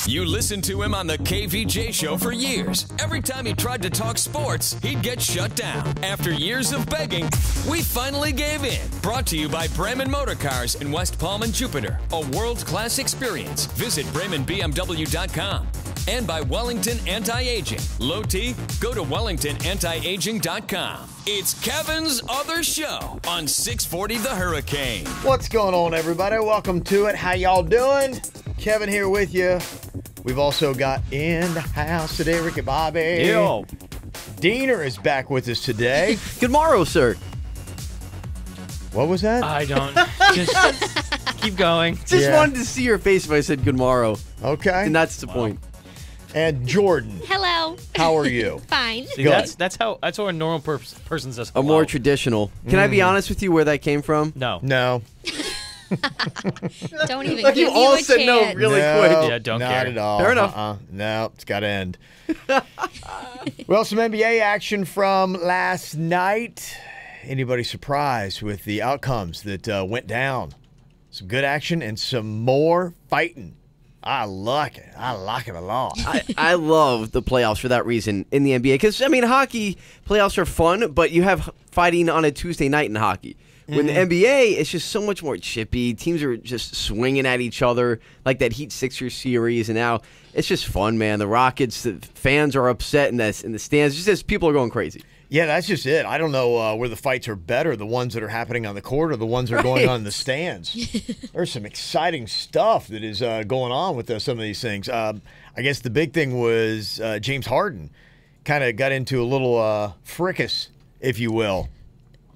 You listened to him on the KVJ show for years. Every time he tried to talk sports, he'd get shut down. After years of begging, we finally gave in. Brought to you by Bremen Motor Cars in West Palm and Jupiter. A world-class experience. Visit BremenBMW.com. And by Wellington Anti-Aging. Low T? Go to WellingtonAntiAging.com. It's Kevin's Other Show on 640 The Hurricane. What's going on, everybody? Welcome to it. How y'all doing? Kevin here with you. We've also got in the house today, Ricky Bobby. Yo. Diener is back with us today. Good morrow, sir. What was that? I don't. Just keep going. Just wanted to see your face if I said good morrow. Okay. And that's the point. And Jordan. Hello. How are you? Fine. See, Good. that's how a normal person says. A more traditional. Can I be honest with you where that came from? No. No. Don't even Like give you all a said no chance. really No, quick. Yeah, don't not care. at all. Fair enough. No, it's got to end. Well, some NBA action from last night. Anybody surprised with the outcomes that went down? Some good action and some more fighting. I like it. I like it a lot. I love the playoffs for that reason in the NBA. Because, I mean, hockey playoffs are fun, but you have fighting on a Tuesday night in hockey. When the NBA, it's just so much more chippy. Teams are just swinging at each other, like that Heat Sixers series. And now it's just fun, man. The Rockets, the fans are upset in the stands. Just as people are going crazy. Yeah, that's just it. I don't know where the fights are better, the ones that are happening on the court or the ones that are going on in the stands. There's some exciting stuff that is going on with some of these things. I guess the big thing was James Harden kind of got into a little fracas, if you will.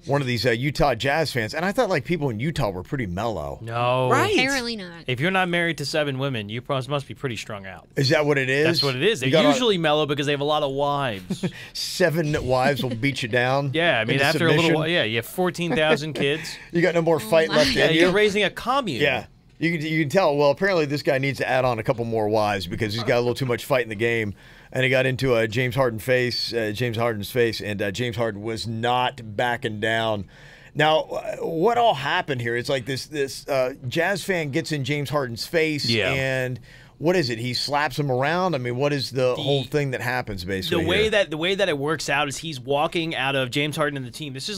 One of these Utah Jazz fans. And I thought like people in Utah were pretty mellow. No. Right. Apparently not. If you're not married to 7 women, you must be pretty strung out. Is that what it is? That's what it is. They're You got usually mellow because they have a lot of wives. 7 wives will beat you down. Yeah, I mean, into after a little submission. while, yeah, you have 14,000 kids. You got no more fight left Yeah, in you're you. raising a commune. Yeah. You can tell, well, apparently this guy needs to add on a couple more wives because he's got a little too much fight in the game. And he got into James Harden's face, and James Harden was not backing down. Now, what all happened here? It's like this Jazz fan gets in James Harden's face, and what is it? He slaps him around? I mean, what is the whole thing that happens, basically? The way that it works out is he's walking out of James Harden and the team. This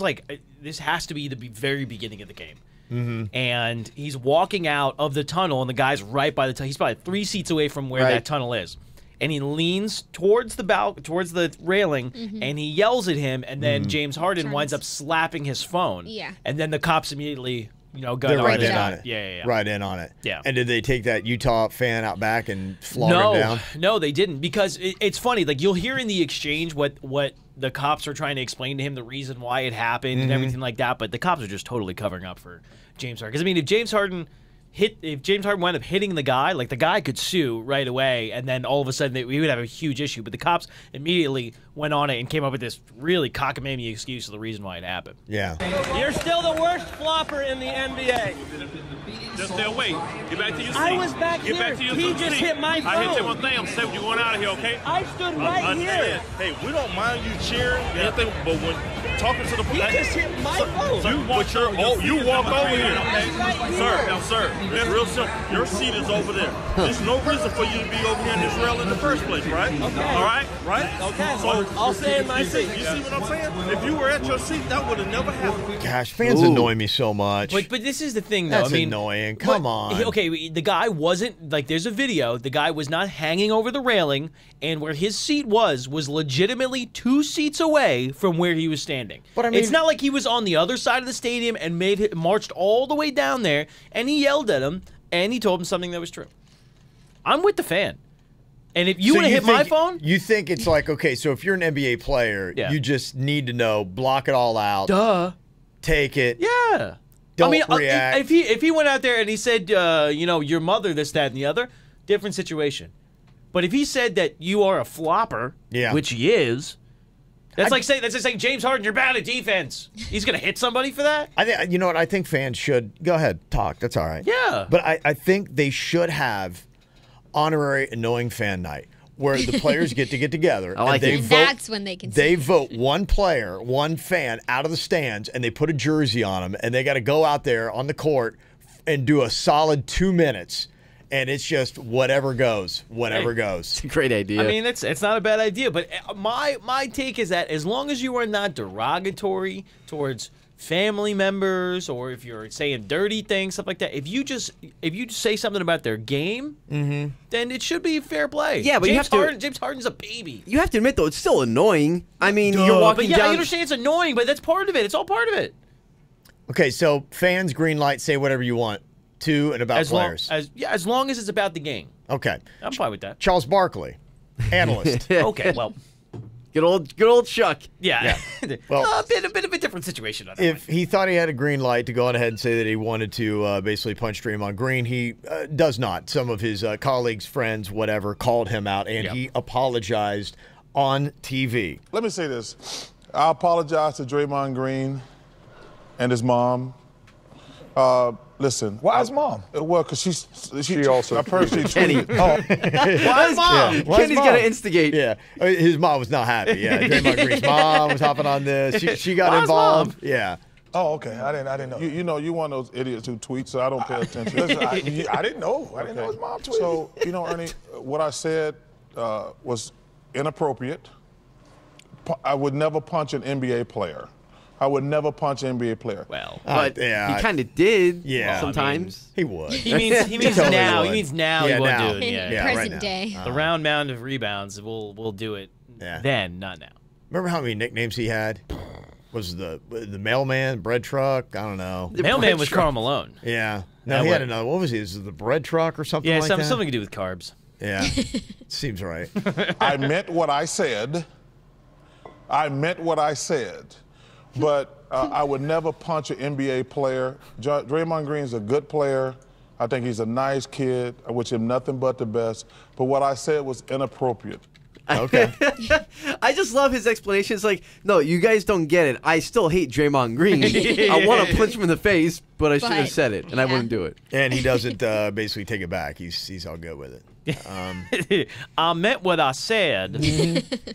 has to be the very beginning of the game. Mm-hmm. And he's walking out of the tunnel, and the guy's right by the tunnel. He's probably 3 seats away from where that tunnel is. And he leans towards the railing, and he yells at him, and then James Harden winds up slapping his phone. Yeah. And then the cops immediately, gun They're right his in on head. it. Yeah. Right in on it. Yeah. And did they take that Utah fan out back and flog him down? No, they didn't. Because it's funny. Like, you'll hear in the exchange what the cops are trying to explain to him, the reason why it happened and everything like that. But the cops are just totally covering up for James Harden. Because, I mean, if James Harden wound up hitting the guy, like, the guy could sue right away, and then all of a sudden we would have a huge issue. But the cops immediately went on it and came up with this really cockamamie excuse of the reason why it happened. Yeah. You're still the worst flopper in the NBA. Just stay away. Get back to your seat. I was back Get here. back to your He seat. just hit my I hit you phone. one thing. I'm saying you're going out of here, okay? I stood right here. Hey, we don't mind you cheering anything, but when talking to the He just hit my phone. you walk over here, okay? Sir, it's real simple. Your seat is over there. There's no reason for you to be over here in this rail in the first place, right? Okay. All right? Okay, So I'll stay in my seat. You see what I'm saying? If you were at your seat, that would have never happened. Gosh, fans annoy me so much. But this is the thing, though. That's I mean, annoying. Come on. Okay, the guy wasn't, like, there's a video. The guy was not hanging over the railing, and where his seat was legitimately 2 seats away from where he was standing. But I mean, it's not like he was on the other side of the stadium and marched all the way down there, and he yelled at him, and he told him something that was true. I'm with the fan. And if you So want to hit my think- phone, You think it's like, okay, so if you're an NBA player, Yeah. you just need to know, block it all out, duh. take it. Yeah. Don't I mean, react. if he went out there and he said, your mother, this, that, and the other, different situation. But if he said that you are a flopper, Yeah. which he is, that's like saying James Harden, you're bad at defense. He's gonna hit somebody for that. I think you know what I think fans should go ahead talk. That's all right. Yeah. But I think they should have honorary annoying fan night where the players get together. I like and they it. And vote, that's when they can They see. vote one player, one fan out of the stands, and they put a jersey on them, and they got to go out there on the court and do a solid 2 minutes and it's just whatever goes, whatever goes. Great idea. I mean, it's not a bad idea, but my take is that as long as you are not derogatory towards family members, or if you're saying dirty things, stuff like that, if you just say something about their game, then it should be fair play. Yeah, but James Harden's a baby. you have to admit, though, it's still annoying. I mean, you're walking But yeah, down. I understand it's annoying, but that's part of it. It's all part of it. Okay, so fans, green light, say whatever you want to and about players. As long as it's about the game, Okay. I'm fine with that. Charles Barkley, analyst. Okay, well, Good old Chuck. yeah. Well, a bit of a different situation on that If he thought he had a green light to go on ahead and say that he wanted to basically punch Draymond Green, he does not. Some of his colleagues, friends, whatever, called him out, and he apologized on TV. Let me say this. I apologize to Draymond Green and his mom. Listen. Why his mom? Well, because she also- I've heard she Kenny. tweeted. Oh, Why is mom? Why his Kenny's mom? got to instigate. Yeah, his mom was not happy. Yeah, Draymond Green's mom was hopping on this. She got Why his involved. mom? Yeah. Oh, okay. I didn't know. you know, you one of those idiots who tweets, so I don't pay attention. Listen, I didn't know. I didn't know his mom tweeted. So, Ernie, what I said was inappropriate. I would never punch an NBA player. I would never punch an NBA player. Well, But yeah, he kind of did. Yeah, sometimes. He would. he means totally now. would. He means now. Yeah, he won't now. do it. In Yeah. right present now. day. The round mound of rebounds. We'll do it. Yeah. Then, not now. Remember how many nicknames he had? Was the mailman, bread truck? I don't know. The mailman was Karl Malone. Yeah. No, That he had would- another. What was he? Is it the bread truck or something Yeah, like that? something to do with carbs. Yeah. Seems right. I meant what I said. I meant what I said. But I would never punch an NBA player. Draymond Green's a good player. I think he's a nice kid. I wish him nothing but the best. But what I said was inappropriate. Okay. I just love his explanation. It's like, no, you guys don't get it. I still hate Draymond Green. I want to punch him in the face, but I should have But, said it, and I yeah. wouldn't do it. And he doesn't basically take it back. He's all good with it. I meant what I said.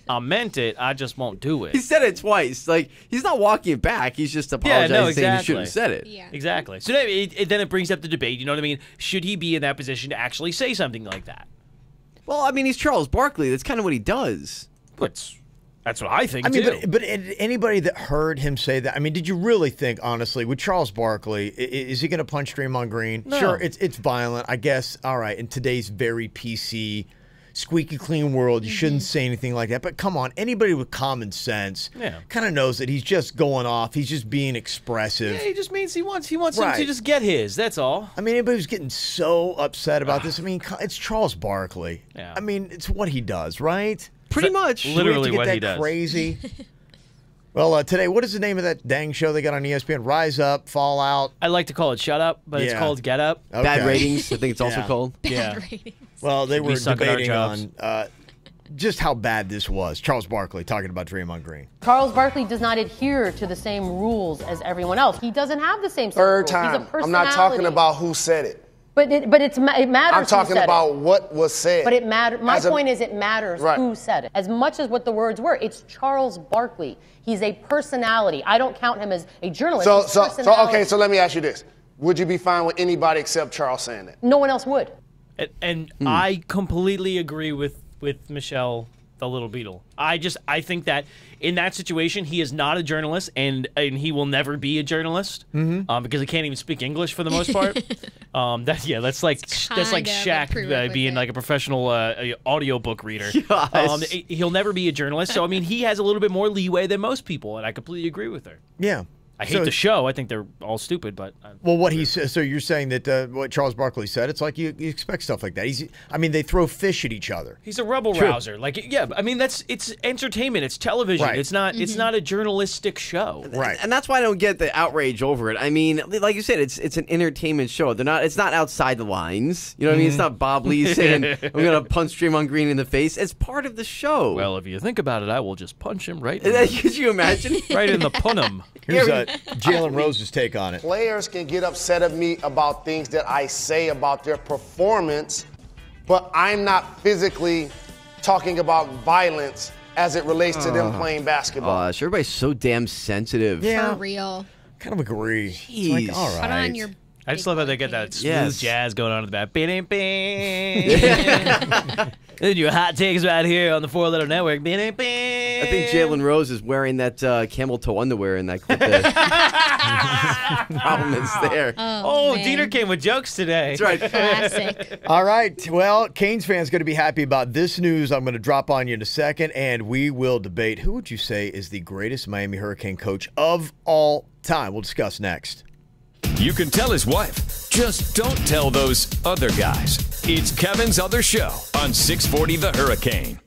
I meant it. I just won't do He it. said it twice. Like, he's not walking it back. He's just apologizing, saying he exactly. shouldn't have said it. Yeah. Exactly. So then it brings up the debate. You know what I mean? Should he be in that position to actually say something like that? Well, I mean, he's Charles Barkley. That's kind of what he does. But that's what I think. I mean, too. but anybody that heard him say that, I mean, did you really think, honestly, with Charles Barkley, is he going to punch Draymond Green? No. Sure, it's violent, I guess. All right, in today's very PC, squeaky clean world, you shouldn't say anything like that. But come on, anybody with common sense kind of knows that he's just going off. He's just being expressive. Yeah, he just means he wants him Right. to just get his. That's all. I mean, anybody who's getting so upset about this, I mean, it's Charles Barkley. Yeah. I mean, it's what he does, right? Pretty much. Do we have to Literally get what that he does. crazy? Well, today, what is the name of that dang show they got on ESPN? Rise Up, Fall Out. I like to call it Shut Up, but it's Yeah. called Get Up. Okay. Bad ratings, I think it's also Yeah. called. Yeah. Ratings. Well, they were suck at our debating jobs. on just how bad this was. Charles Barkley talking about Draymond Green. Charles Barkley does not adhere to the same rules as everyone else. He doesn't have the same set of Third rules. He's a time. I'm personality. not talking about who said it. But it matters. I'm talking who said about it. what was said. But it matters. My As a- point is, it matters Right. who said it. As much as what the words were, it's Charles Barkley. He's a personality. I don't count him as a journalist. So, He's a so personality. okay. So let me ask you this: would you be fine with anybody except Charles saying that? No one else would. And I completely agree with Michelle, the Little Beetle. I think that in that situation, he is not a journalist, and he will never be a journalist because he can't even speak English for the most part. That's like kind of a Shaq prerequisite. being like a professional audiobook reader. Yes. He'll never be a journalist. So I mean, he has a little bit more leeway than most people, and I completely agree with her. Yeah. I hate the show. I think they're all stupid, but Well, what he says. So you're saying that what Charles Barkley said? It's like you expect stuff like that. They throw fish at each other. he's a rebel rouser. Like, yeah, I mean, it's entertainment. It's television. Right. It's not a journalistic show. Right. And that's why I don't get the outrage over it. I mean, like you said, it's an entertainment show. It's not outside the lines. You know what I mean? It's not Bob Lee saying, I'm going to punch Draymond Green in the face. It's part of the show. Well, if you think about it, I will just punch him right in Could you imagine? right in the punum. Here's Jalen Rose's take on it. Players can get upset at me about things that I say about their performance, but I'm not physically talking about violence as it relates to them playing basketball. Everybody's so damn sensitive. Yeah. For real. Kind of agree. It's Jeez. like, all right. Put on your I just love how they get that smooth Yes. jazz going on in the back. Bing, bing. Then your hot takes right here on the 4-Letter Network. Bing, bing. I think Jalen Rose is wearing that camel toe underwear in that clip. There. Problem is there. Oh, Dieter came with jokes today. That's right. Classic. All right. Well, Canes fans going to be happy about this news. I'm going to drop on you in a second, and we will debate who would you say is the greatest Miami Hurricane coach of all time. We'll discuss next. You can tell his wife. Just don't tell those other guys. It's Kevin's Other Show on 640 The Hurricane.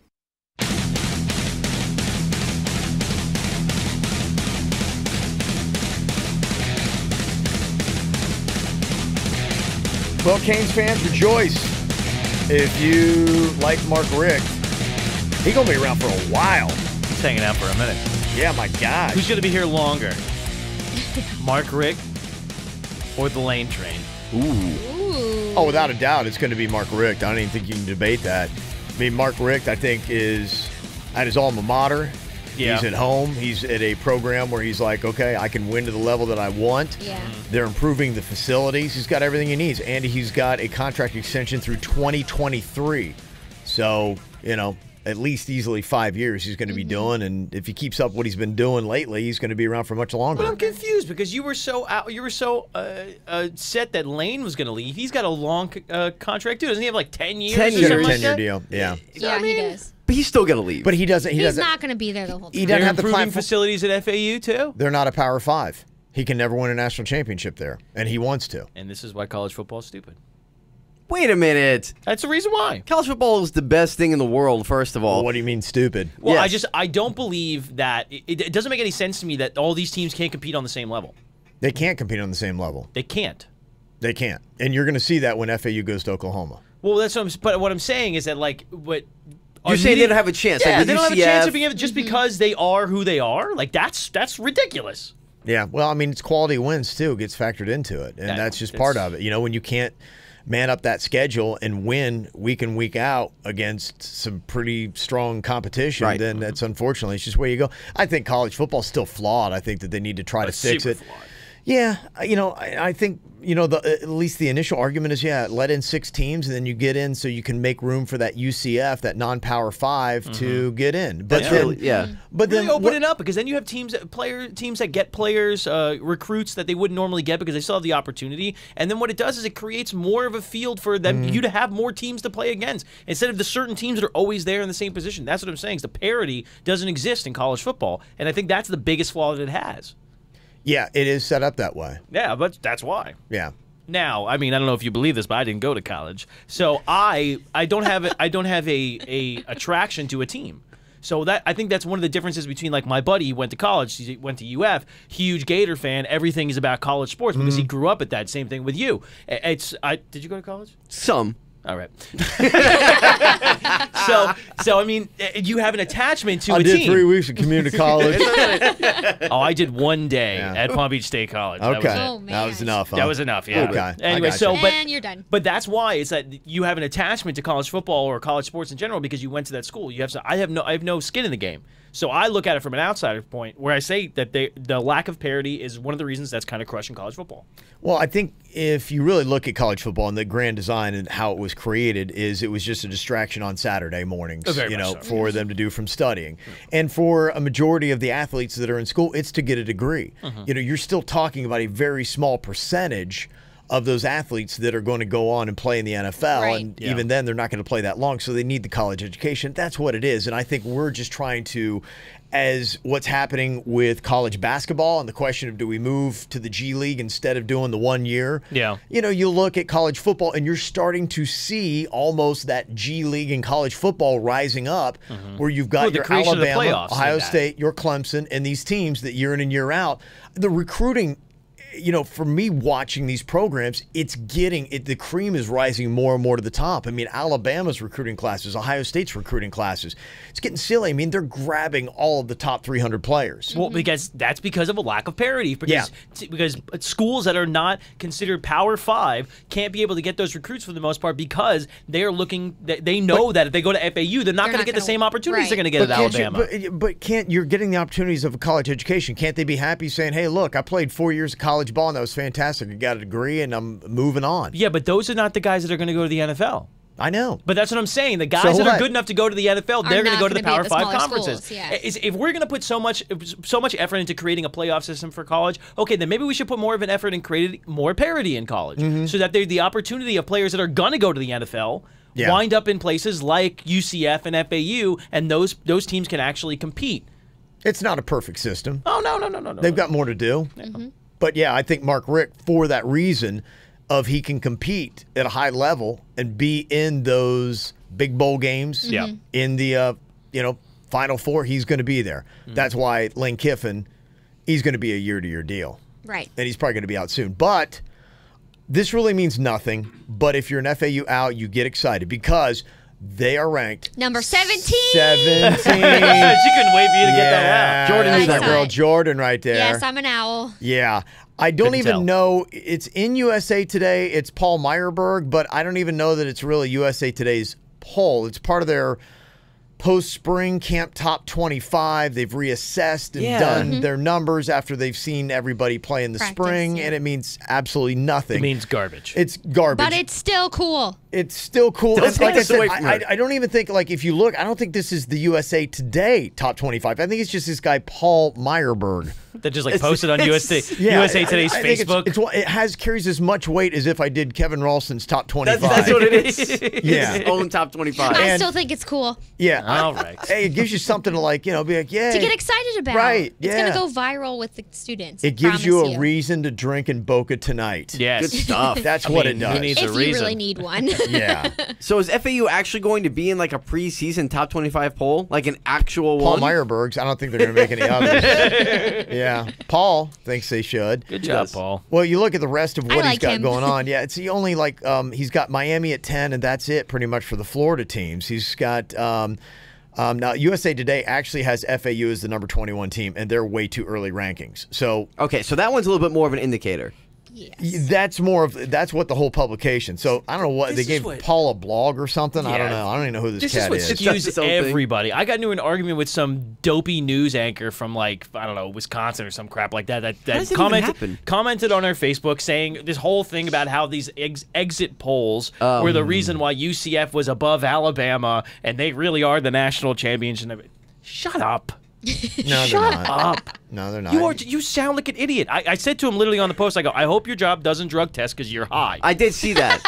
Well, Canes fans, rejoice. If you like Mark Richt, he's going to be around for a while. He's hanging out for a minute. Yeah, my God. Who's going to be here longer? Mark Richt or the Lane Train? Oh, without a doubt, it's going to be Mark Richt. I don't even think you can debate that. I mean, Mark Richt, I think, is at his alma mater. Yeah. He's at home. He's at a program where he's like, okay, I can win to the level that I want. Yeah. They're improving the facilities. He's got everything he needs. And he's got a contract extension through 2023. So, at least easily 5 years he's going to be doing, and if he keeps up what he's been doing lately, he's going to be around for much longer. But I'm confused because you were so set that Lane was going to leave. He's got a long contract too. Doesn't he have like 10 years? 10 or years. something like 10-year that? deal. Yeah. Yeah, he does. But he's still going to leave. But he doesn't. He's not going to be there the whole time. He doesn't They're have the improving platform. facilities at FAU too. They're not a Power 5. He can never win a national championship there, and he wants to. And this is why college football is stupid. Wait a minute. That's the reason why. College football is the best thing in the world, first of all. Well, what do you mean stupid? Well, Yes. I don't believe that it doesn't make any sense to me that all these teams can't compete on the same level. They can't compete on the same level. They can't. They can't. And you're going to see that when FAU goes to Oklahoma. Well, that's what I'm saying is that what You're saying they don't have a chance. Yeah, like they with don't have a chance of UCF. being able, just because they are who they are. Like that's ridiculous. Yeah, well, I mean, it's quality wins, too, gets factored into it. And that's just part of it. When you can't man up that schedule and win week in, week out against some pretty strong competition, Right. then that's unfortunately, it's just where you go. I think college football's still flawed. I think that they need to try to fix it. Flawed. Yeah, I think, at least the initial argument is, let in 6 teams, and then you get in so you can make room for that UCF, that non-Power 5, to get in. But But then open it up, because then you have teams that get players, recruits that they wouldn't normally get because they still have the opportunity. And then what it does is it creates more of a field for them, you to have more teams to play against instead of the certain teams that are always there in the same position. That's what I'm saying. Is the parity doesn't exist in college football, and I think that's the biggest flaw that it has. Yeah, it is set up that way. Yeah, but that's why. Yeah. Now, I mean, I don't know if you believe this, but I didn't go to college, so I don't have a attraction to a team. So I think that's one of the differences between, like, my buddy. He went to college. He went to UF. Huge Gator fan. Everything is about college sports because he grew up at that. Same thing with you. Did you go to college? Some. All right. So I mean, you have an attachment to I a did team. 3 weeks of community college. Oh, I did 1 day at Palm Beach State College. Okay. Oh, That was enough, huh? That was enough, yeah. Okay. I Anyway, gotcha. so And you're done. But that's why it's that you have an attachment to college football or college sports in general because you went to that school. I have no skin in the game. So I look at it from an outsider point where I say that the lack of parity is one of the reasons that's kind of crushing college football. Well, I think if you really look at college football and the grand design and how it was created, it was just a distraction on Saturday mornings, Very much so. for them to do from studying. And for a majority of the athletes that are in school, it's to get a degree. You're still talking about a very small percentage of those athletes that are going to go on and play in the NFL. Right. And even then, they're not going to play that long. So they need the college education. That's what it is. And I think we're just trying to, as what's happening with college basketball and the question of do we move to the G League instead of doing the 1 year? Yeah. You look at college football and you're starting to see almost that G League in college football rising up where you've got the your creation of the Alabama, playoffs Ohio and that. State, your Clemson, and these teams that year in and year out. The recruiting, for me watching these programs, the cream is rising more and more to the top. I mean, Alabama's recruiting classes, Ohio State's recruiting classes. It's getting silly. I mean, they're grabbing all of the top 300 players. Well, because that's because of a lack of parity. Because schools that are not considered Power 5 can't be able to get those recruits for the most part because they are looking. They know that if they go to FAU, they're not going to get the same opportunities they're going to get at Alabama. But you're getting the opportunities of a college education. Can't they be happy saying, "Hey, look, I played 4 years of college college ball, and that was fantastic. I got a degree, and I'm moving on. Yeah, but those are not the guys that are going to go to the NFL. I know. But that's what I'm saying. The guys that are good enough to go to the NFL, they're going to go to the Power 5 conferences. If we're going to put so much effort into creating a playoff system for college, okay, then maybe we should put more of an effort in creating more parity in college so that the opportunity of players that are going to go to the NFL wind up in places like UCF and FAU, and those teams can actually compete. It's not a perfect system. Oh, no. They've got more to do. But, yeah, I think Mark Richt, for that reason, he can compete at a high level and be in those big bowl games in the Final Four. He's going to be there. That's why Lane Kiffin, he's going to be a year-to-year deal. Right. And he's probably going to be out soon. But this really means nothing. But if you're an FAU out, you get excited because they are ranked number 17. 17. She couldn't wait for you to get that out. Jordan is that girl. Jordan right there. Yes, I'm an owl. Yeah. I don't Couldn't even tell. know. It's in USA Today. It's Paul Meyerberg, but I don't even know that it's really USA Today's poll. It's part of their post-spring camp top 25. They've reassessed and done their numbers after they've seen everybody play in the spring, and it means absolutely nothing. It means garbage. It's garbage. But it's still cool. It's still cool. Don't It's like take I this said, away from her. I don't even think, like, if you look, I don't think this is the USA Today top 25. I think it's just this guy, Paul Meyerberg. That just like posted on USA Today's I think Facebook. it carries as much weight as if I did Kevin Ralston's top 25. That's what it is. Yeah. His own top 25. I still think it's cool. Yeah. All right. Hey, it gives you something to, like, be like, yeah. To get excited about. Right, It's yeah. going to go viral with the students. It gives you a reason to drink in Boca tonight. Yes. Good stuff. That's what it Who does. needs If a you reason? really need one. Yeah. So is FAU actually going to be in like a preseason top 25 poll? Like an actual Paul one? Meyerberg's, I don't think they're going to make any others. Yeah. Paul thinks they should. Good job, Paul. Well, you look at the rest of what he's like got him. going on. Yeah, it's the only, like, he's got Miami at 10, and that's it pretty much for the Florida teams. He's got now USA Today actually has FAU as the number 21 team, and they're way too early rankings. So Okay, so that one's a little bit more of an indicator. Yes. that's what the whole publication. So I don't know what This they is gave what- Paul a blog or something. I don't Yeah. know. I don't even know who this This is cat what is. That's skews his own thing. everybody. I got into an argument with some dopey news anchor from, like, I don't know, Wisconsin or some crap like that. does that even happen? Commented on our Facebook saying this whole thing about how these exit polls were the reason why UCF was above Alabama and they really are the national champions. And shut up. No, Shut they're not. up. No, they're not. You sound like an idiot. I said to him literally on the post, I go, I hope your job doesn't drug test because you're high. I did see that.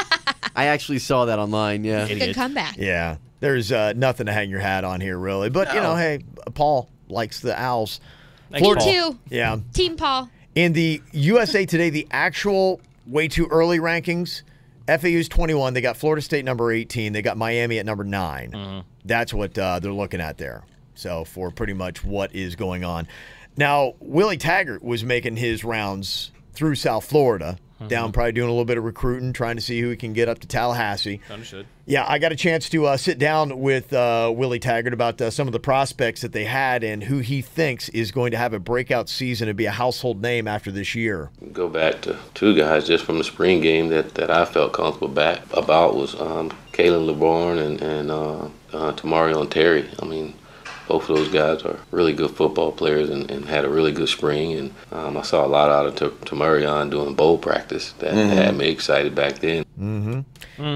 I actually saw that online, yeah. Good comeback. Yeah, there's nothing to hang your hat on here, really. But, hey, Paul likes the Owls. Thank you, Me Paul. too. Yeah. Team Paul. In the USA Today, the actual way too early rankings, FAU's 21. They got Florida State number 18. They got Miami at number 9. That's what they're looking at there. So for pretty much what is going on. Now, Willie Taggart was making his rounds through South Florida, down probably doing a little bit of recruiting, trying to see who he can get up to Tallahassee. Understood. Yeah, I got a chance to sit down with Willie Taggart about some of the prospects that they had and who he thinks is going to have a breakout season and be a household name after this year. Go back to two guys just from the spring game that I felt comfortable about was Kalen LeBron and Tamarion Terry. I mean, both of those guys are really good football players and had a really good spring. And I saw a lot out of Tamarion doing bowl practice that had me excited back then.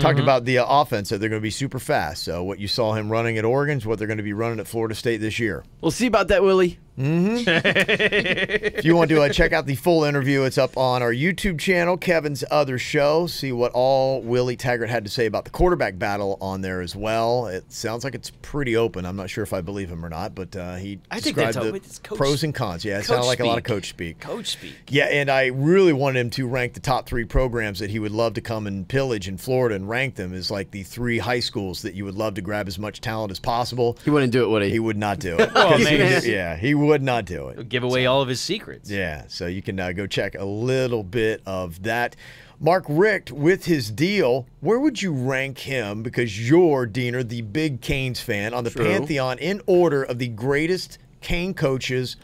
Talked about the offense, that they're going to be super fast. So what you saw him running at Oregon is what they're going to be running at Florida State this year. We'll see about that, Willie. If you want to check out the full interview, it's up on our YouTube channel, Kevin's Other Show. See what all Willie Taggart had to say about the quarterback battle on there as well. It sounds like it's pretty open. I'm not sure if I believe him or not, but he I think described that's the it's coach, pros and cons. Yeah, it sounded like a lot of coach speak. Coach speak. Yeah, and I really wanted him to rank the top 3 programs that he would love to come and pillage in Florida and rank them as like the 3 high schools that you would love to grab as much talent as possible. He wouldn't do it, would he? He would not do it. Oh, man. Yeah, he would not do it. Give away all of his secrets. Yeah, so you can go check a little bit of that. Mark Richt, with his deal, where would you rank him? Because you're, Diener, the big Canes fan, on the Pantheon in order of the greatest Cane coaches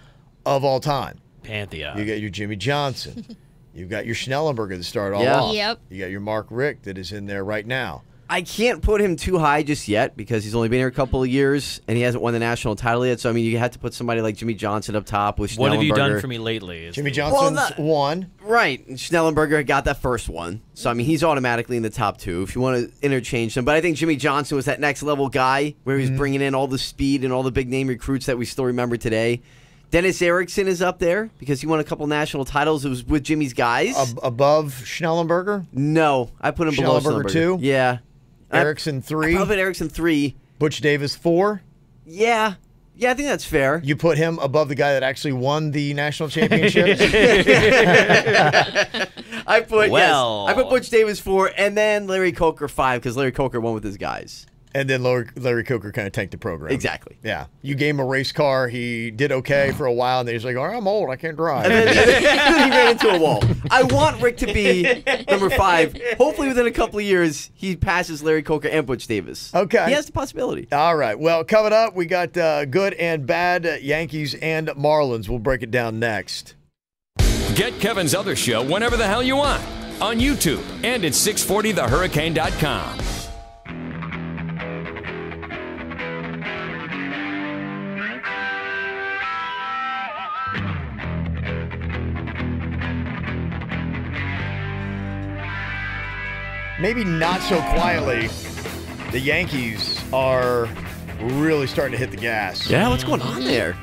of all time. Pantheon. You got your Jimmy Johnson. You've got your Schnellenberger that started all Yeah. off. Yep. You got your Mark Richt that is in there right now. I can't put him too high just yet because he's only been here a couple of years and he hasn't won the national title yet. So, I mean, you have to put somebody like Jimmy Johnson up top with Schnellenberger. What have you done for me lately? Jimmy Johnson's won. Right. Schnellenberger got that first one. So, I mean, he's automatically in the top two if you want to interchange them. But I think Jimmy Johnson was that next level guy where he was bringing in all the speed and all the big name recruits that we still remember today. Dennis Erickson is up there because he won a couple national titles. It was with Jimmy's guys. Above Schnellenberger? No. I put him below Schnellenberger 2? Yeah. Erickson 3? I put Erickson 3. Butch Davis 4? Yeah. Yeah, I think that's fair. You put him above the guy that actually won the national championship? I put Butch Davis 4 and then Larry Coker 5 because Larry Coker won with his guys. And then Larry Coker kind of tanked the program. Exactly. Yeah. You gave him a race car. He did okay for a while, and then he's like, oh, I'm old. I can't drive. And then he ran into a wall. I want Rick to be number 5. Hopefully within a couple of years, he passes Larry Coker and Butch Davis. Okay. He has the possibility. All right. Well, coming up, we got good and bad Yankees and Marlins. We'll break it down next. Get Kevin's other show whenever the hell you want on YouTube and at 640thehurricane.com. Maybe not so quietly, the Yankees are really starting to hit the gas. Yeah, what's going on there?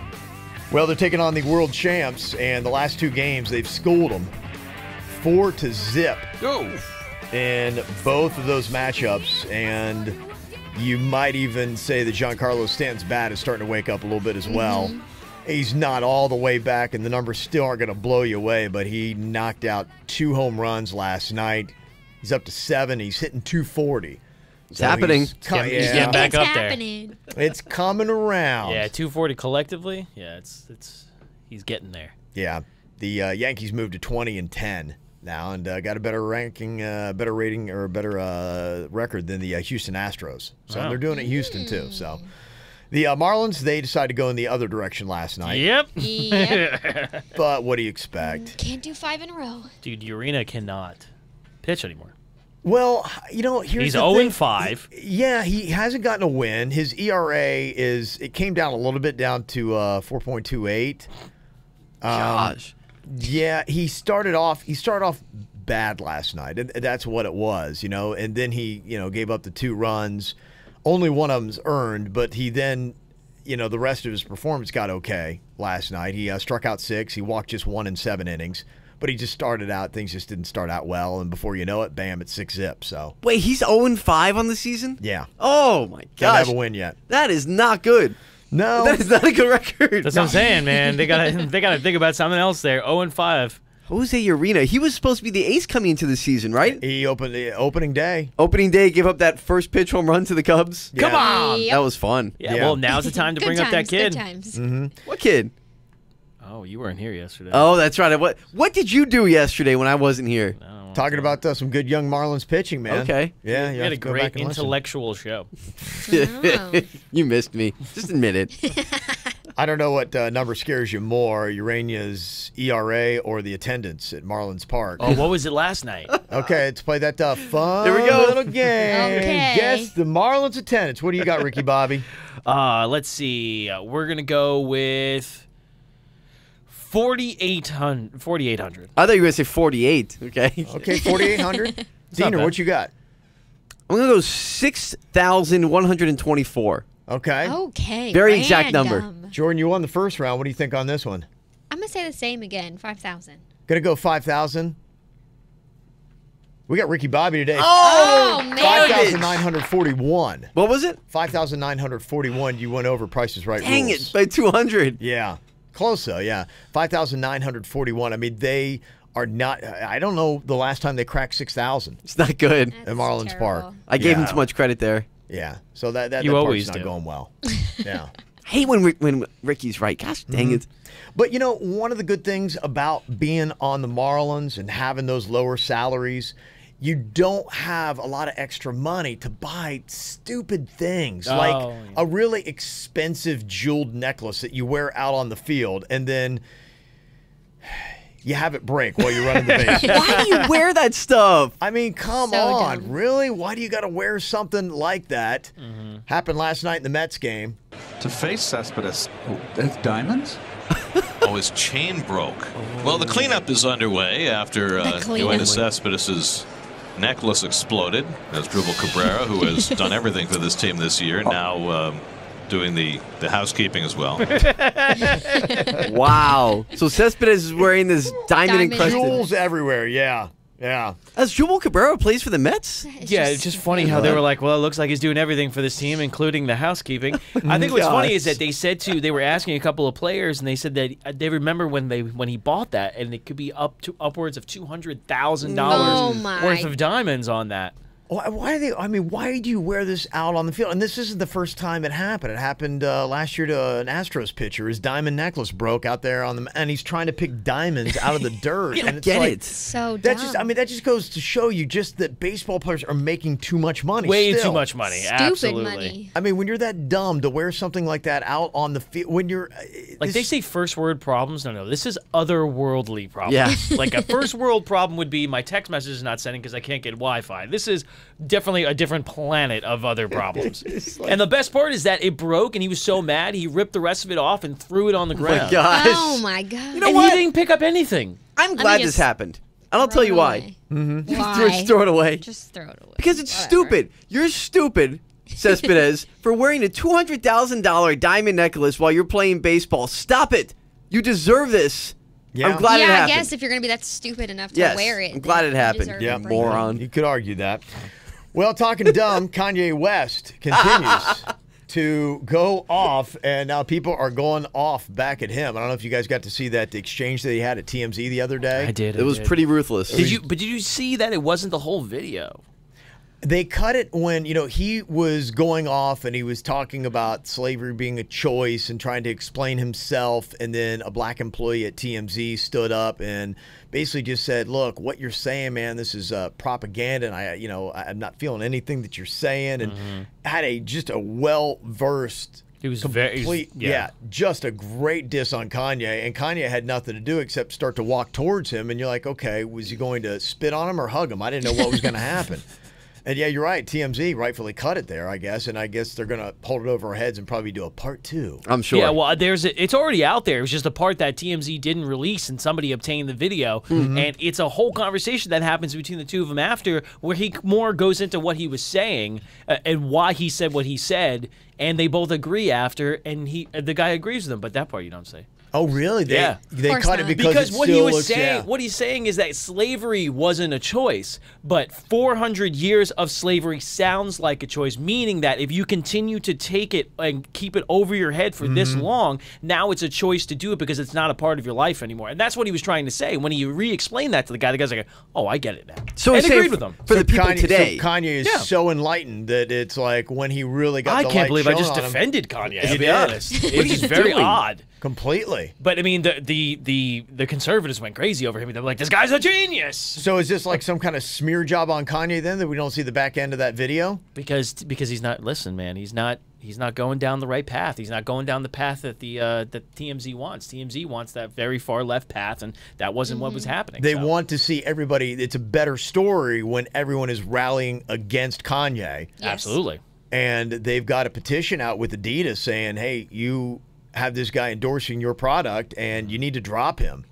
Well, they're taking on the world champs, and the last 2 games, they've schooled them 4-0. Go. In both of those matchups, and you might even say that Giancarlo Stanton's bat is starting to wake up a little bit as well. He's not all the way back, and the numbers still aren't going to blow you away, but he knocked out 2 home runs last night. He's up to 7. He's hitting 240. It's happening. He's getting back up there. It's coming around. Yeah, 240 collectively. Yeah, he's getting there. Yeah, the Yankees moved to 20-10 now and got a better ranking, better rating, or a better record than the Houston Astros. So they're doing it in Houston too. So the Marlins, they decided to go in the other direction last night. Yep. But what do you expect? Can't do 5 in a row. Dude, Urena cannot pitch anymore. Well, here's he's the 0-5. Yeah, he hasn't gotten a win. His ERA it came down a little bit, down to 4.28. Gosh. Yeah, he started off bad last night, and that's what it was, And then he, gave up the 2 runs. Only one of them's earned, but he then, the rest of his performance got okay last night. He struck out 6. He walked just 1 in 7 innings. But he just started out, things just didn't start out well, and before you know it, bam, it's 6-0. So wait, he's 0-5 on the season? Yeah. Oh my gosh. Doesn't have a win yet. That is not good. No. That is not a good record. That's what I'm saying, man. They gotta think about something else there. 0-5. Jose Urena, he was supposed to be the ace coming into the season, right? He opened the opening day. Opening day, gave up that first pitch home run to the Cubs. Yeah. Come on. Yep. That was fun. Yeah, well, now's the time to bring up that kid. Good times. What kid? Oh, you weren't here yesterday. Oh, that's right. What did you do yesterday when I wasn't here? Talking about some good young Marlins pitching, man. Okay. Yeah, we you had have a to go great back and listen. intellectual show. You missed me. Just admit it. I don't know what number scares you more, Urania's ERA or the attendance at Marlins Park. Oh, what was it last night? Okay, let's play that fun There we go. little game. Okay. Guess the Marlins attendance. What do you got, Ricky Bobby? Let's see. We're going to go with 4,800. I thought you were going to say 48. Okay. Okay, 4,800. Diener, what you got? I'm going to go 6,124. Okay. Okay. Very exact number. random. Jordan, you won the first round. What do you think on this one? I'm going to say the same again. 5,000. Gonna go 5,000. We got Ricky Bobby today. Oh, man. 5,941. What was it? 5,941. You went over Price's Right Dang rules. it, by 200. Yeah. Close, though, yeah. 5,941. I mean, they are not – I don't know the last time they cracked 6,000 It's not good. at Marlins Park. I gave him too much credit there. Yeah. So that You part's always not do. going well. Yeah. I hate when Ricky's right. Gosh dang it. But, one of the good things about being on the Marlins and having those lower salaries – you don't have a lot of extra money to buy stupid things like a really expensive jeweled necklace that you wear out on the field. And then you have it break while you're running the base. Why do you wear that stuff? I mean, come So on. dumb. Really? Why do you got to wear something like that? Happened last night in the Mets game. To face Cespedes, that's diamonds? Oh, his chain broke. Well, the cleanup is underway after Yoenis Cespedes' necklace exploded. There's Drupal Cabrera, who has done everything for this team this year, now doing the housekeeping as well. Wow. So Cespedes is wearing this diamond-encrusted. Jewels everywhere, yeah. Yeah. As Drupal Cabrera plays for the Mets? Yeah, it's just funny how they were like, well, it looks like he's doing everything for this team, including the housekeeping. I think what's funny is that they were asking a couple of players, and they said that they remember when he bought that, and it could be upwards of $200,000 worth of diamonds on that. Why are they? I mean, why do you wear this out on the field? And this isn't the first time it happened. It happened last year to an Astros pitcher. His diamond necklace broke out there and he's trying to pick diamonds out of the dirt. Yeah, and it's get like, it. So that just, I mean, that just goes to show you just that baseball players are making too much money. Way still. too much money. Stupid Absolutely. money. I mean, when you're that dumb to wear something like that out on the field, when you're Like they say first world problems. No, this is otherworldly problems. Yeah. Like a first world problem would be my text message is not sending because I can't get Wi-Fi. This is definitely a different planet of other problems. And the best part is that it broke and he was so mad he ripped the rest of it off and threw it on the ground. Gosh. Oh my god. You know and what? he didn't pick up anything. I'm glad this happened. And I'll tell you why. Why? Just throw it away. Just throw it away. Because it's stupid. You're stupid, Cespedes, for wearing a $200,000 diamond necklace while you're playing baseball. Stop it. You deserve this. Yeah. I'm glad it I happened. guess if you're gonna be that stupid enough to Yes, wear it, I'm glad then it you happened. deserve Yeah, a break. moron. You could argue that. Well, talking dumb, Kanye West continues to go off, and now people are going off back at him. I don't know if you guys got to see that exchange that he had at TMZ the other day. I did. It was pretty ruthless. But did you see that it wasn't the whole video? They cut it when, he was going off and he was talking about slavery being a choice and trying to explain himself. And then a black employee at TMZ stood up and basically just said, look, what you're saying, man, this is propaganda. And I'm not feeling anything that you're saying. And had just a well-versed, He was just a great diss on Kanye. And Kanye had nothing to do except start to walk towards him. And you're like, okay, was he going to spit on him or hug him? I didn't know what was going to happen. And yeah, you're right. TMZ rightfully cut it there, I guess. And I guess they're going to hold it over our heads and probably do a part 2. I'm sure. Yeah, well, it's already out there. It was just a part that TMZ didn't release, and somebody obtained the video. And it's a whole conversation that happens between the two of them after, where he more goes into what he was saying and why he said what he said, and they both agree after, and the guy agrees with them. But that part you don't say. Oh, really? They cut it because what he was saying, what he's saying is that slavery wasn't a choice, but 400 years of slavery sounds like a choice, meaning that if you continue to take it and keep it over your head for this long, now it's a choice to do it because it's not a part of your life anymore. And that's what he was trying to say. When he re-explained that to the guy's like, oh, I get it now. So and he's agreed saying with him. for the people today. So Kanye is so enlightened that it's like when he really got I the can't light believe I shown just on him- defended Kanye, You to be did. honest. It's just very odd. Completely. But I mean, the conservatives went crazy over him. They were like, "This guy's a genius." So is this like some kind of smear job on Kanye then that we don't see the back end of that video? Because he's not. Listen, man, he's not going down the right path. He's not going down the path that that TMZ wants. TMZ wants that very far left path, and that wasn't what was happening. They want to see everybody. It's a better story when everyone is rallying against Kanye. Absolutely. And they've got a petition out with Adidas saying, "Hey, you have this guy endorsing your product and you need to drop him."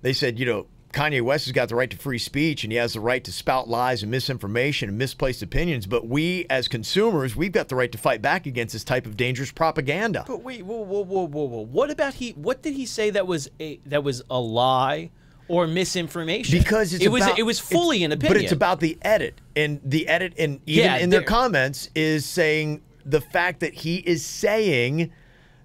They said, Kanye West has got the right to free speech and he has the right to spout lies and misinformation and misplaced opinions, but we as consumers, we've got the right to fight back against this type of dangerous propaganda. But wait, whoa. What about what did he say that was a lie or misinformation? Because it was fully an opinion. But it's about the edit, and the edit, and even in their comments, is saying the fact that he is saying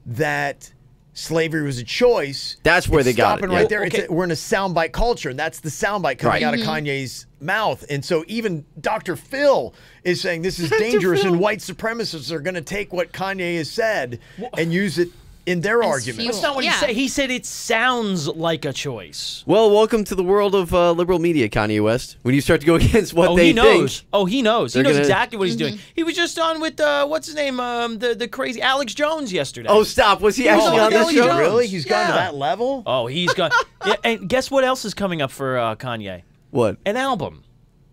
that slavery was a choice. That's where they got it. Stopping right there. We're in a soundbite culture, and that's the soundbite coming out of Kanye's mouth. And so even Dr. Phil is saying this is dangerous, and white supremacists are going to take what Kanye has said and use it in their As argument. fuel. That's not what he Yeah. said. He said it sounds like a choice. Well, welcome to the world of liberal media, Kanye West. When you start to go against what he they knows. think. Oh, he knows. He they're knows gonna- exactly what he's doing. He was just on with what's his name, the crazy Alex Jones yesterday. Oh, stop. Was he was actually on on this Alex show? Jones. Really? He's gone to Yeah. that level? Oh, he's gone. Yeah, and guess what else is coming up for Kanye? What? An album.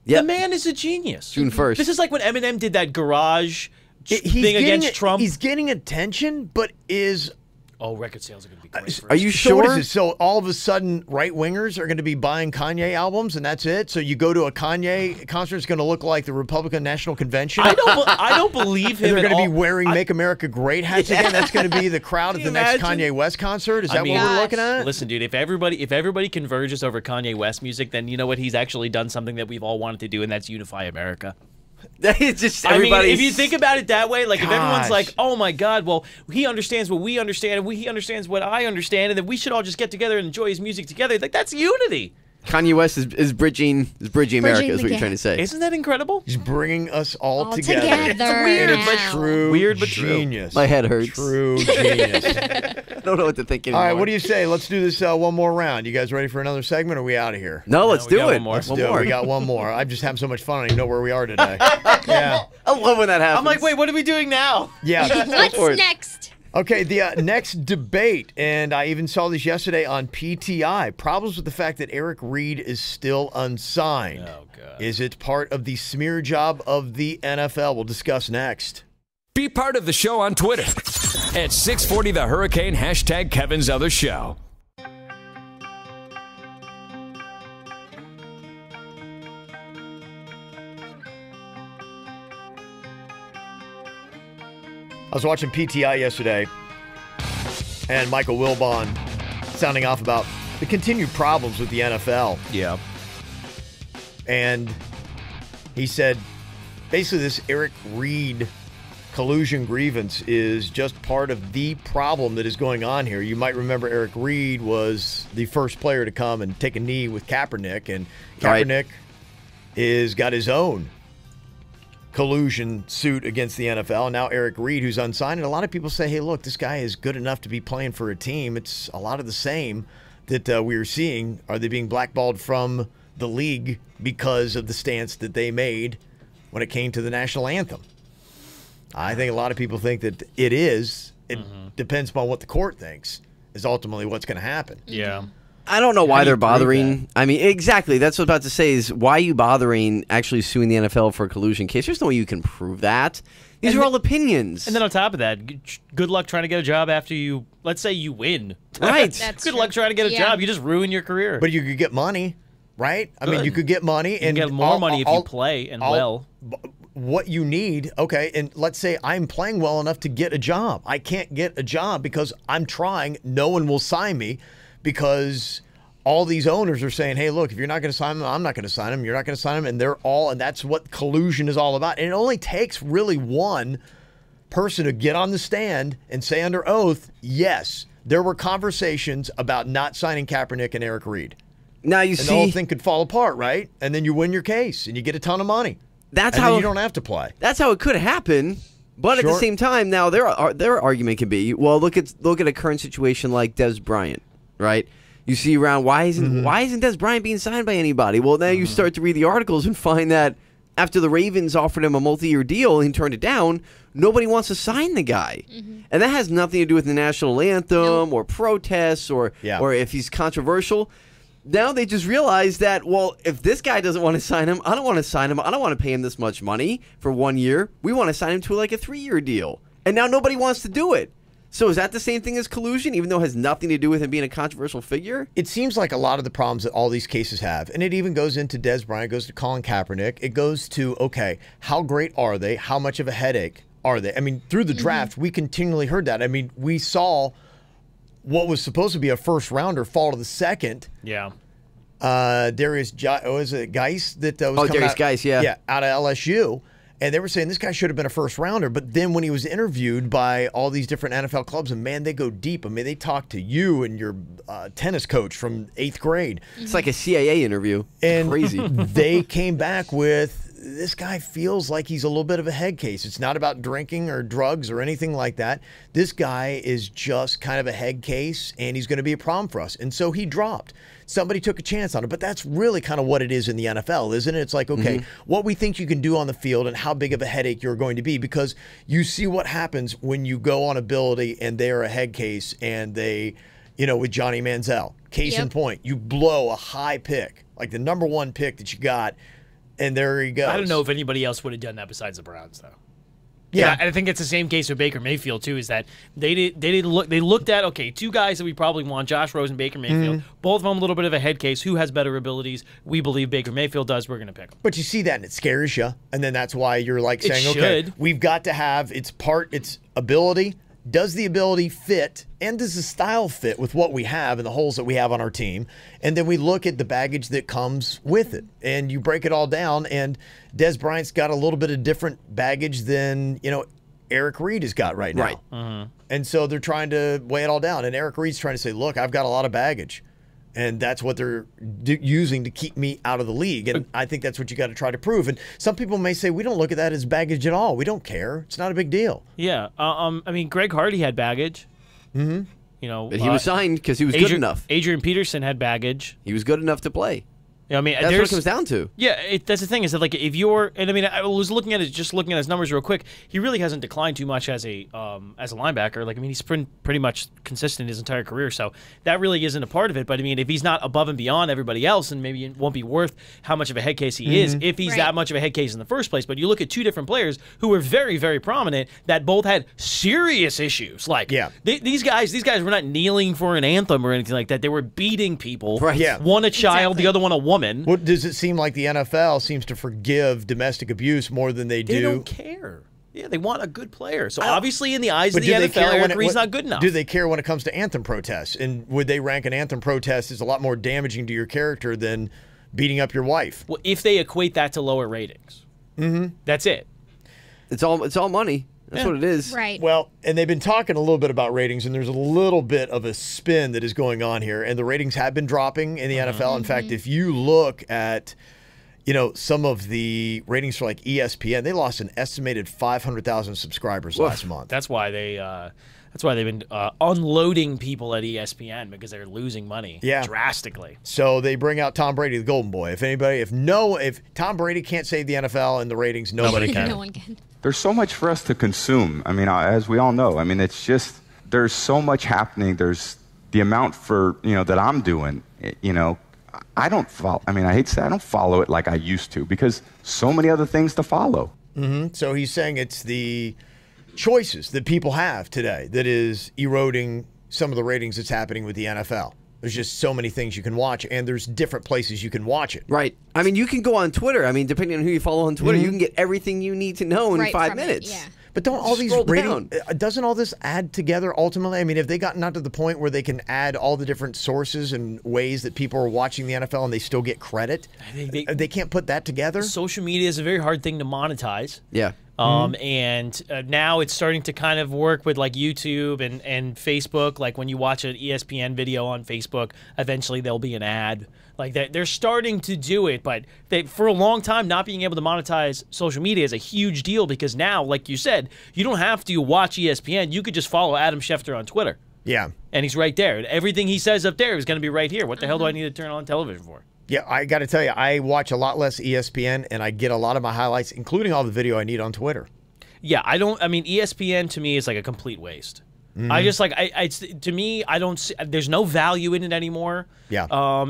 Yep. The man is a genius. June 1st. This is like when Eminem did that garage He's thing against Trump. He's getting attention, but is... Oh, record sales are going to be great. For Are you So what sure? is it? So all of a sudden, right-wingers are going to be buying Kanye albums, and that's it? So you go to a Kanye concert, it's going to look like the Republican National Convention? I don't believe him. And they're at going to be all. wearing Make America Great hats again? That's going to be the crowd at the next imagine? Kanye West concert? Is that I mean, what we're looking at? Listen, dude, if everybody converges over Kanye West music, then you know what? He's actually done something that we've all wanted to do, and that's unify America. It's just I mean, everybody. if you think about it that way, like if everyone's Gosh. like, "Oh my God, well, he understands what we understand, and he understands what I understand, and then we should all just get together and enjoy his music together," like that's unity. Kanye West is bridging America, is the what you're gap. trying to say. Isn't that incredible? He's bringing us all, All together. together Weird, now. but true. Weird, but true. genius. My head hurts. True genius. I don't know what to think All anymore. right, what do you say? Let's do this one more round. You guys ready for another segment, or are we out of here? No, let's we do got it. one more. Let's One do more. it. We got one more. I'm just having so much fun. I don't even know where we are today. Yeah. I love when that happens. I'm like, wait, what are we doing now? Yeah. What's for it. next? Okay, the next debate, and I even saw this yesterday on PTI, problems with the fact that Eric Reed is still unsigned. Oh, God. Is it part of the smear job of the NFL? We'll discuss next. Be part of the show on Twitter at 640 The Hurricane, hashtag Kevin's Other Show. I was watching PTI yesterday, and Michael Wilbon sounding off about the continued problems with the NFL. Yeah. And he said, basically, this Eric Reed collusion grievance is just part of the problem that is going on here. You might remember Eric Reed was the first player to come and take a knee with Kaepernick, and Kaepernick is got his own collusion suit against the NFL. And now Eric Reed, who's unsigned, and a lot of people say, hey, look, this guy is good enough to be playing for a team. It's a lot of the same that we are seeing. Are they being blackballed from the league because of the stance that they made when it came to the national anthem? I think a lot of people think that it is. It depends upon what the court thinks is ultimately what's going to happen. Yeah. I don't know How why do you they're prove bothering. I mean, exactly. That's what I was about to say is why are you bothering actually suing the NFL for a collusion case? There's no way you can prove that. These are all opinions. And then on top of that, good luck trying to get a job after you, let's say you win. Right. That's Good true. luck trying to get a Yeah. job. You just ruin your career. But you could get money, right? I mean, Good. you could get money. you can and get more money if you play and well. What you need, okay, and let's say I'm playing well enough to get a job. I can't get a job because I'm trying. No one will sign me because all these owners are saying, hey, look, if you're not going to sign them, I'm not going to sign them. You're not going to sign them. And that's what collusion is all about. And it only takes really one person to get on the stand and say under oath, yes, there were conversations about not signing Kaepernick and Eric Reed. Now you And see, the whole thing could fall apart, right? And then you win your case and you get a ton of money. that's And how then you don't have to play. That's how it could happen. But at the Sure. same time, now their argument can be, well, look at a current situation like Des Bryant, right? You see around why isn't Des Bryant being signed by anybody? Well, now you start to read the articles and find that after the Ravens offered him a multi-year deal and he turned it down, nobody wants to sign the guy. And that has nothing to do with the national anthem or protests or if he's controversial. Now they just realize that, well, if this guy doesn't want to sign him, I don't want to sign him. I don't want to pay him this much money for 1 year. We want to sign him to like a 3-year deal. And now nobody wants to do it. So is that the same thing as collusion, even though it has nothing to do with him being a controversial figure? It seems like a lot of the problems that all these cases have, and it even goes into Des Bryant, goes to Colin Kaepernick, it goes to, okay, how great are they? How much of a headache are they? I mean, through the draft, we continually heard that. I mean, we saw what was supposed to be a first rounder fall to the second. Yeah. Darius Geis that was coming Darius out, Geis, yeah, out of LSU. And they were saying this guy should have been a first rounder. But then when he was interviewed by all these different NFL clubs, and man, they go deep. I mean, they talk to you and your tennis coach from 8th grade. It's like a CIA interview. And Crazy. they came back with this guy feels like he's a little bit of a head case. It's not about drinking or drugs or anything like that. This guy is just kind of a head case, and he's going to be a problem for us. And so he dropped. Somebody took a chance on it, but that's really kind of what it is in the NFL, isn't it? It's like, okay, what we think you can do on the field and how big of a headache you're going to be, because you see what happens when you go on ability and they're a head case and they, with Johnny Manziel. Case in point, you blow a high pick, like the number 1 pick that you got, and there he goes. I don't know if anybody else would have done that besides the Browns, though. Yeah, and I think it's the same case with Baker Mayfield too. Is that they looked at, okay, 2 guys that we probably want, Josh Rosen, Baker Mayfield, both of them a little bit of a head case. Who has better abilities? We believe Baker Mayfield does. We're going to pick him. But you see that and it scares you, and then that's why you're like saying, okay, we've got to have its ability. Does the ability fit, and does the style fit with what we have and the holes that we have on our team? And then we look at the baggage that comes with it, and you break it all down. And Des Bryant's got a little bit of different baggage than Eric Reid has got right now. Right. Mm-hmm. And so they're trying to weigh it all down. And Eric Reid's trying to say, look, I've got a lot of baggage. And that's what they're using to keep me out of the league. And I think that's what you got to try to prove. And some people may say, we don't look at that as baggage at all. We don't care. It's not a big deal. Yeah. I mean, Greg Hardy had baggage. Mm-hmm. But he was signed because he was good enough. Adrian Peterson had baggage. He was good enough to play. I mean, that's what it comes down to. Yeah, that's the thing, is that like if you're, and I mean, I was looking at his numbers real quick. He really hasn't declined too much as a linebacker. Like, I mean, he's been pretty much consistent his entire career, so that really isn't a part of it. But I mean, if he's not above and beyond everybody else, then maybe it won't be worth how much of a head case he is if he's that much of a head case in the first place. But you look at 2 different players who were very, very prominent that both had serious issues. Like, these guys were not kneeling for an anthem or anything like that. They were beating people. Right. Yeah. One a child, the other one a woman. What does it seem like the NFL seems to forgive domestic abuse more than they do? They don't care. Yeah, they want a good player. So obviously, in the eyes of the NFL, Eric Reid's not good enough. Do they care when it comes to anthem protests? And would they rank an anthem protest as a lot more damaging to your character than beating up your wife? Well, if they equate that to lower ratings, that's it. It's all money. That's what it is. Right. Well, and they've been talking a little bit about ratings, and there's a little bit of a spin that is going on here, and the ratings have been dropping in the NFL. In fact, if you look at, some of the ratings for like ESPN, they lost an estimated 500,000 subscribers last month. That's why they've been unloading people at ESPN, because they're losing money drastically. So they bring out Tom Brady, the golden boy. If Tom Brady can't save the NFL in the ratings, nobody can. No one can. There's so much for us to consume. I mean, as we all know, I mean, it's just, there's so much happening. There's the amount that I'm doing, I don't follow. I mean, I hate to say I don't follow it like I used to, because so many other things to follow. So he's saying it's the choices that people have today that is eroding some of the ratings that's happening with the NFL. There's just so many things you can watch, and there's different places you can watch it. Right. I mean, you can go on Twitter. I mean, depending on who you follow on Twitter, you can get everything you need to know in 5 minutes. But don't all these ratings, doesn't all this add together ultimately? I mean, have they gotten not to the point where they can add all the different sources and ways that people are watching the NFL and they still get credit? They can't put that together? Social media is a very hard thing to monetize. Yeah. And now it's starting to kind of work with like YouTube and Facebook. Like when you watch an ESPN video on Facebook, eventually there'll be an ad. Like that, they're starting to do it, but for a long time, not being able to monetize social media is a huge deal, because now, like you said, you don't have to watch ESPN. You could just follow Adam Schefter on Twitter. Yeah. And he's right there. Everything he says up there is going to be right here. What the hell do I need to turn on television for? Yeah, I got to tell you, I watch a lot less ESPN, and I get a lot of my highlights, including all the video I need on Twitter. Yeah, I mean, ESPN to me is like a complete waste. I just like, to me, I don't see, there's no value in it anymore. Yeah.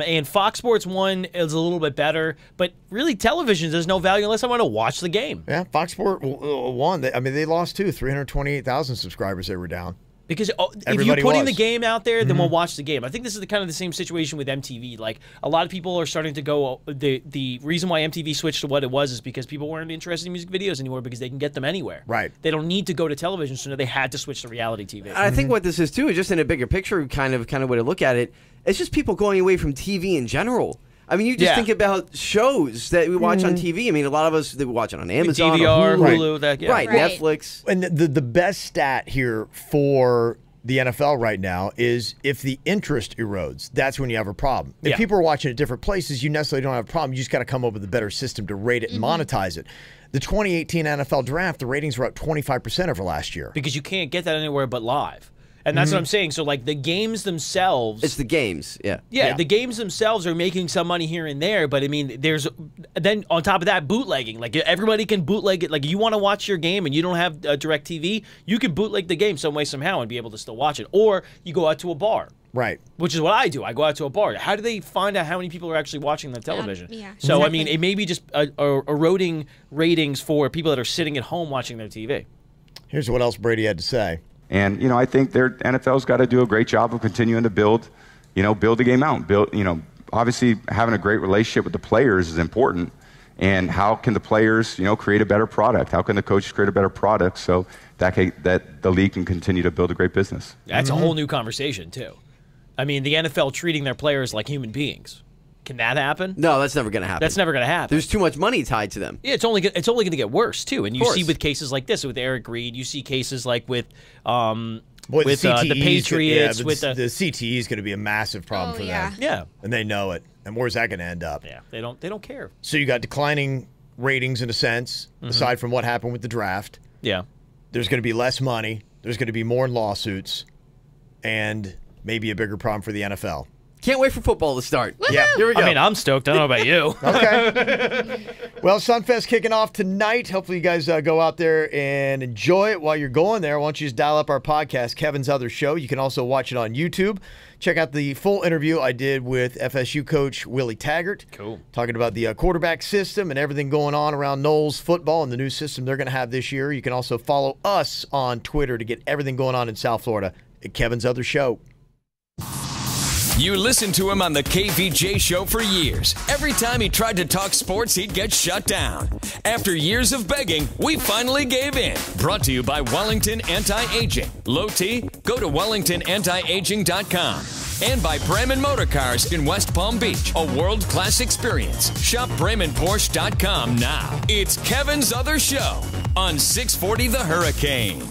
And Fox Sports 1 is a little bit better, but really television, there's no value unless I want to watch the game. Yeah, Fox Sports 1, they lost 328,000 subscribers they were down. Because if you're putting the game out there, then we'll watch the game. I think this is kind of the same situation with MTV. Like, a lot of people are starting to go, the reason why MTV switched to what it was is because people weren't interested in music videos anymore, because they can get them anywhere. Right. They don't need to go to television, so now they had to switch to reality TV. I think what this is, too, is just in a bigger picture kind of way to look at it. It's just people going away from TV in general. I mean, you just think about shows that we watch on TV. I mean, a lot of us, they watch it on Amazon, DVR, or Hulu. Hulu, right, Netflix. And the best stat here for the NFL right now is if the interest erodes, that's when you have a problem. If people are watching at different places, you necessarily don't have a problem. You just got to come up with a better system to rate it and monetize it. The 2018 NFL Draft, the ratings were up 25% over last year. Because you can't get that anywhere but live. And that's what I'm saying. So, like, the games themselves... It's the games, Yeah, the games themselves are making some money here and there, but, I mean, there's... Then, on top of that, bootlegging. Like, everybody can bootleg it. Like, you want to watch your game and you don't have DirecTV, you can bootleg the game some way, somehow, and be able to still watch it. Or you go out to a bar. Right. Which is what I do. I go out to a bar. How do they find out how many people are actually watching the television? Yeah, so, exactly. I mean, it may be just eroding ratings for people that are sitting at home watching their TV. Here's what else Brady had to say. And, I think their NFL's got to do a great job of continuing to build the game out. Obviously having a great relationship with the players is important. And how can the players, create a better product? How can the coaches create a better product so that the league can continue to build a great business? That's a whole new conversation, too. I mean, the NFL treating their players like human beings. Can that happen? No, that's never going to happen. That's never going to happen. There's too much money tied to them. Yeah, it's only going to get worse too. And you see with cases like this with Eric Reed, you see cases like with the Patriots. The CTE is going to be a massive problem for them. Yeah, and they know it. And where's that going to end up? Yeah, they don't care. So you got declining ratings in a sense, aside from what happened with the draft. Yeah, there's going to be less money. There's going to be more lawsuits, and maybe a bigger problem for the NFL. Can't wait for football to start. Yeah, here we go. I mean, I'm stoked. I don't know about you. Okay. Well, Sunfest kicking off tonight. Hopefully you guys go out there and enjoy it while you're going there. Why don't you just dial up our podcast, Kevin's Other Show. You can also watch it on YouTube. Check out the full interview I did with FSU coach Willie Taggart. Cool. Talking about the quarterback system and everything going on around Knowles football and the new system they're going to have this year. You can also follow us on Twitter to get everything going on in South Florida at Kevin's Other Show. You listened to him on the KVJ show for years. Every time he tried to talk sports, he'd get shut down. After years of begging, we finally gave in. Brought to you by Wellington Anti-Aging. Low T? Go to WellingtonAntiAging.com. And by Bremen Motor Cars in West Palm Beach. A world-class experience. Shop BremenPorsche.com now. It's Kevin's Other Show on 640 The Hurricane.